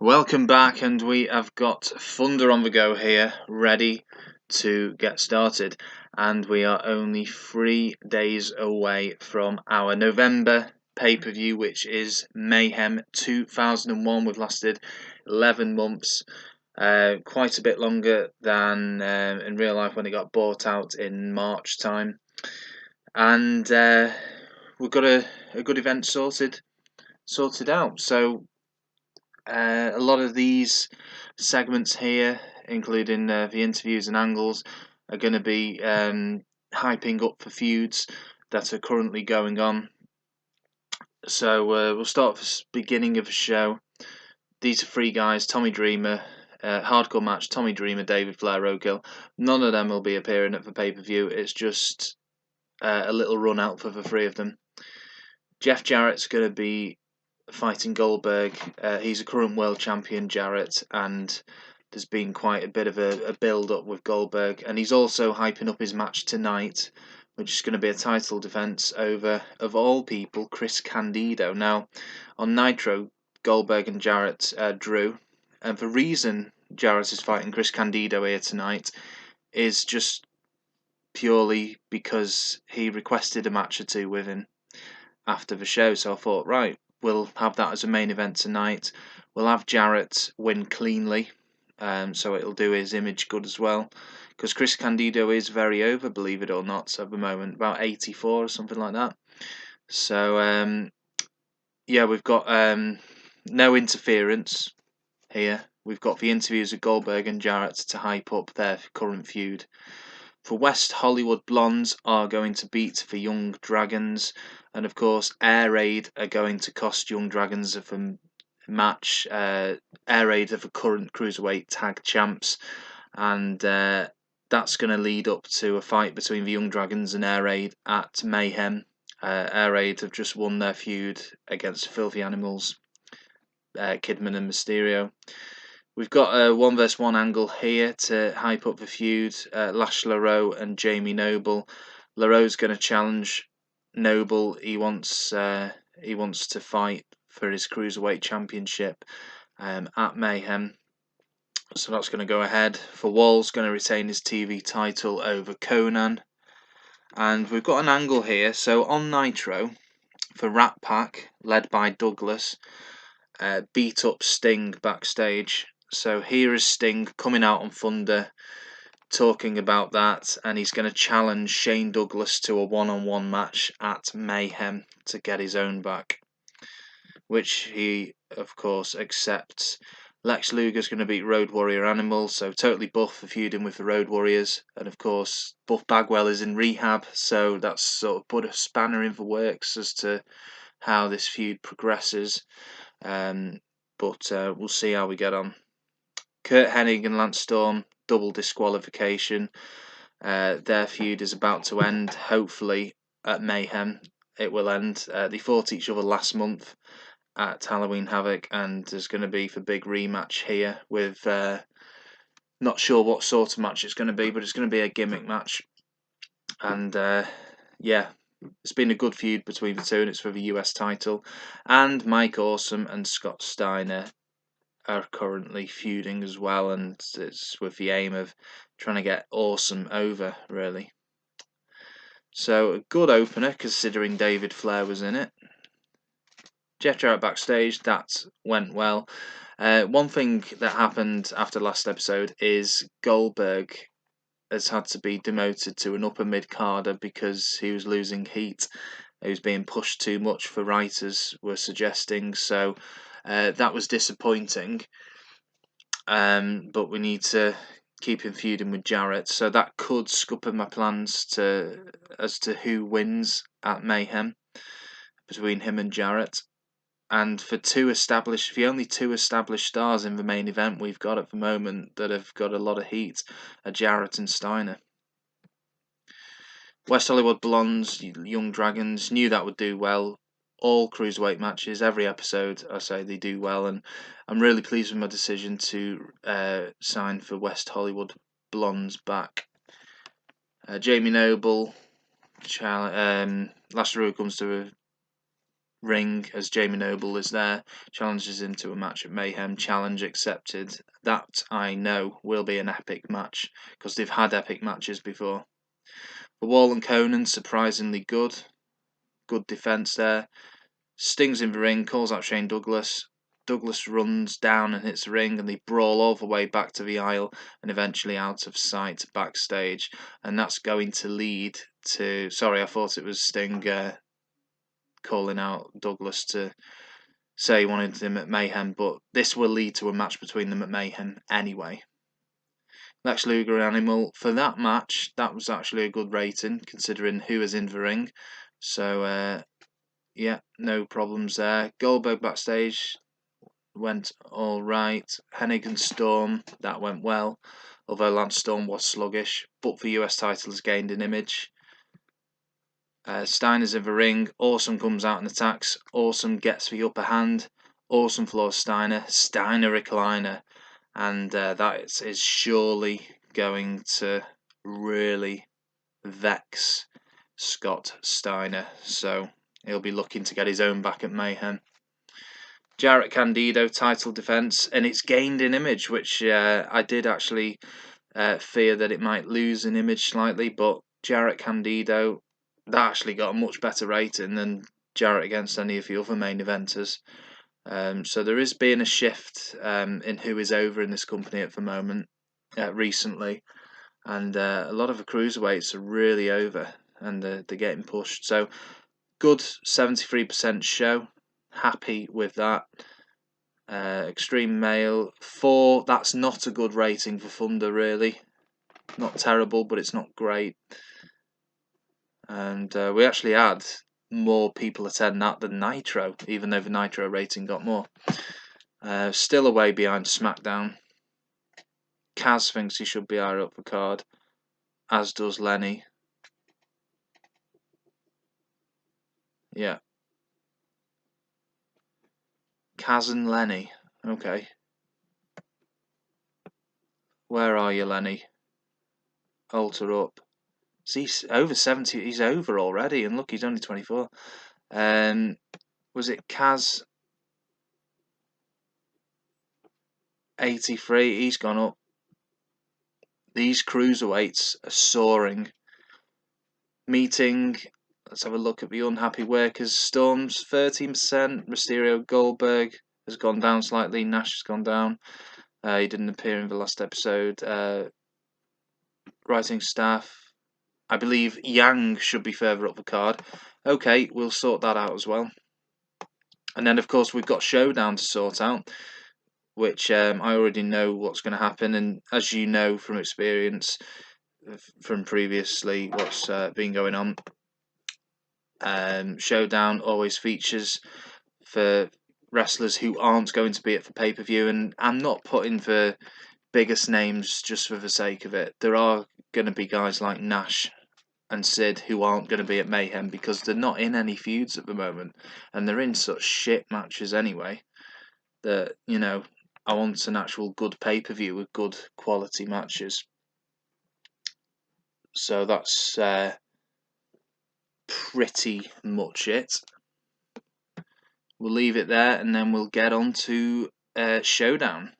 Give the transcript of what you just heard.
Welcome back, and we have got Thunder on the go here, ready to get started. And we are only 3 days away from our November pay-per-view, which is Mayhem 2001. We've lasted 11 months, quite a bit longer than in real life when it got bought out in March time. And we've got a good event sorted out. So a lot of these segments here, including the interviews and angles, are going to be hyping up for feuds that are currently going on. So we'll start at the beginning of the show. These are three guys: Tommy Dreamer, hardcore match, Tommy Dreamer, David Flair, Roadkill. None of them will be appearing at the pay-per-view. It's just a little run out for the three of them. Jeff Jarrett's going to be fighting Goldberg. He's a current world champion, Jarrett, and there's been quite a bit of a build-up with Goldberg. And he's also hyping up his match tonight, which is going to be a title defence over, of all people, Chris Candido. Now, on Nitro, Goldberg and Jarrett drew, and the reason Jarrett is fighting Chris Candido here tonight is just purely because he requested a match or two with him after the show. So I thought, right, we'll have that as a main event tonight. We'll have Jarrett win cleanly, so it'll do his image good as well. Because Chris Candido is very over, believe it or not, at the moment, about 84 or something like that. So yeah, we've got no interference here. We've got the interviews of Goldberg and Jarrett to hype up their current feud. The West Hollywood Blondes are going to beat the Young Dragons, and of course Air Raid are going to cost Young Dragons of a match. Air Raid are the current Cruiserweight Tag Champs, and that's going to lead up to a fight between the Young Dragons and Air Raid at Mayhem. Air Raid have just won their feud against Filthy Animals, Kidman and Mysterio. We've got a 1vs1 angle here to hype up the feud. Lash LaRoe and Jamie Noble. LaRoe's going to challenge Noble. He wants to fight for his Cruiserweight Championship at Mayhem. So that's going to go ahead. For Wall's going to retain his TV title over Conan. And we've got an angle here. So on Nitro, for Rat Pack, led by Douglas, beat up Sting backstage. So here is Sting coming out on Thunder, talking about that, and he's going to challenge Shane Douglas to a one-on-one match at Mayhem to get his own back, which he, of course, accepts. Lex Luger is going to beat Road Warrior Animal, so totally Buff for feuding with the Road Warriors, and of course Buff Bagwell is in rehab, so that's sort of put a spanner in the works as to how this feud progresses. But we'll see how we get on. Curt Hennig and Lance Storm, double disqualification. Their feud is about to end, hopefully at Mayhem. It will end. They fought each other last month at Halloween Havoc, and there's going to be the big rematch here with not sure what sort of match it's going to be, but it's going to be a gimmick match. And yeah, it's been a good feud between the two, and it's for the US title. And Mike Awesome and Scott Steiner are currently feuding as well, and it's with the aim of trying to get Awesome over, really. So a good opener considering David Flair was in it. Jeff Jarrett backstage, that went well. One thing that happened after last episode is Goldberg has had to be demoted to an upper mid-carder because he was losing heat. He was being pushed too much, for writers were suggesting, so that was disappointing. But we need to keep him feuding with Jarrett, so that could scupper my plans as to who wins at Mayhem between him and Jarrett. And for the only two established stars in the main event we've got at the moment that have got a lot of heat are Jarrett and Steiner. West Hollywood Blondes, Young Dragons, knew that would do well. All cruiserweight matches, every episode, I say they do well, and I'm really pleased with my decision to sign for West Hollywood Blondes back. Jamie Noble, Last Row comes to ring as Jamie Noble is there, challenges into a match at Mayhem, challenge accepted. That I know will be an epic match because they've had epic matches before. For Wall and Conan, surprisingly good defense there. Sting's in the ring, calls out Shane Douglas. Douglas runs down and hits the ring, and they brawl all the way back to the aisle and eventually out of sight backstage. And that's going to lead to... Sorry, I thought it was Sting calling out Douglas to say he wanted him at Mayhem, but this will lead to a match between them at Mayhem anyway. Lex Luger and Animal, for that match, that was actually a good rating considering who is in the ring. So, yeah, no problems there. Goldberg backstage went all right. Hennig and Storm, that went well, although Lance Storm was sluggish, but the US title has gained an image. Steiner's in the ring. Awesome comes out and attacks. Awesome gets the upper hand. Awesome floors Steiner. Steiner recliner. And that is surely going to really vex Scott Steiner. So he'll be looking to get his own back at Mayhem. Jarrett Candido title defense, and it's gained an image, which I did actually fear that it might lose an image slightly, but Jarrett Candido, that actually got a much better rating than Jarrett against any of the other main eventers. So there is being a shift in who is over in this company at the moment, recently, and a lot of the cruiserweights are really over, and they're getting pushed. So good 73% show. Happy with that. Extreme Male 4. That's not a good rating for Thunder, really. Not terrible, but it's not great. And we actually had more people attend that than Nitro, even though the Nitro rating got more. Still away behind SmackDown. Kaz thinks he should be higher up the card, as does Lenny. Yeah. Kaz and Lenny. Okay. Where are you, Lenny? Alter up. See, he's over 70. He's over already, and look, he's only 24. Was it Kaz? 83. He's gone up. These cruiserweights are soaring. Meeting. Let's have a look at the unhappy workers. Storms 13%. Mysterio Goldberg has gone down slightly. Nash has gone down. He didn't appear in the last episode. Writing staff. I believe Yang should be further up the card. Okay, we'll sort that out as well. And then, of course, we've got Showdown to sort out, which I already know what's going to happen. And as you know from experience from previously what's been going on, Showdown always features for wrestlers who aren't going to be at the pay-per-view. And I'm not putting the biggest names just for the sake of it. There are going to be guys like Nash and Sid who aren't going to be at Mayhem because they're not in any feuds at the moment, and they're in such shit matches anyway that, you know, I want an actual good pay-per-view with good quality matches. So that's pretty much it. We'll leave it there and then we'll get on to Showdown.